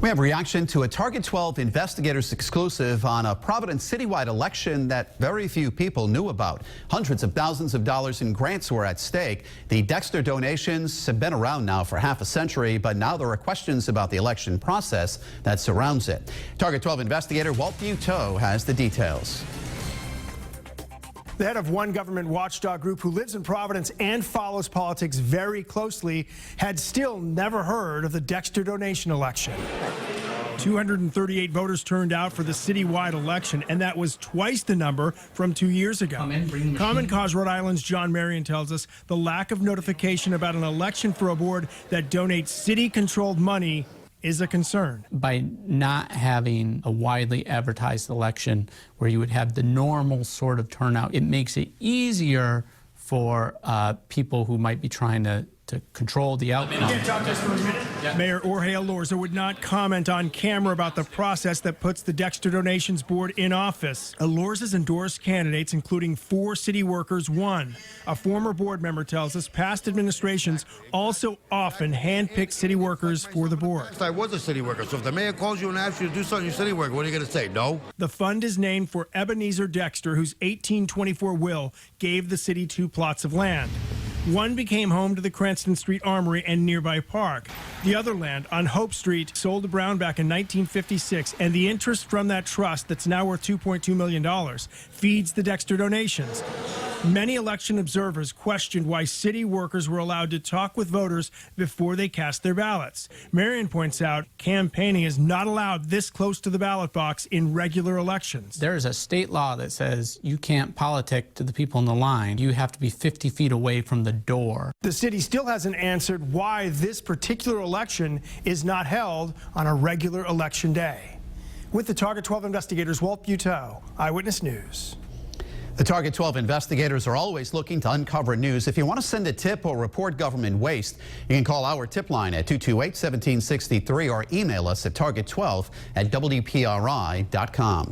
We have reaction to a Target 12 investigators exclusive on a Providence citywide election that very few people knew about. Hundreds of thousands of dollars in grants were at stake. The Dexter donations have been around now for half a century, but now there are questions about the election process that surrounds it. Target 12 investigator Walt Buteau has the details. The head of one government watchdog group who lives in Providence and follows politics very closely had still never heard of the Dexter donation election. 238 voters turned out for the citywide election, and that was twice the number from 2 years ago. Common Cause Rhode Island's John Marion tells us the lack of notification about an election for a board that donates city-controlled money is a concern. By not having a widely advertised election where you would have the normal sort of turnout, it makes it easier for people who might be trying to control the outcome. Talk just for a minute. Yeah. Mayor Jorge Elorza would not comment on camera about the process that puts the Dexter Donations Board in office. Elorza's endorsed candidates, including 4 city workers, won. A former board member tells us past administrations also often handpick city workers for the board. I was a city worker, so if the mayor calls you and asks you to do something, you're a city worker, what are you going to say? No? The fund is named for Ebenezer Dexter, whose 1824 will gave the city 2 plots of land. One became home to the Cranston Street Armory and nearby park. The other land on Hope Street sold to Brown back in 1956, and the interest from that trust that's now worth $2.2 million feeds the Dexter donations. Many election observers questioned why city workers were allowed to talk with voters before they cast their ballots. Marion points out campaigning is not allowed this close to the ballot box in regular elections. There is a state law that says you can't politic to the people in the line. You have to be 50 feet away from the door. The city still hasn't answered why this particular election is not held on a regular election day. With the Target 12 investigators, Walt Buteau, Eyewitness News. The Target 12 investigators are always looking to uncover news. If you want to send a tip or report government waste, you can call our tip line at 228-1763 or email us at target12@wpri.com.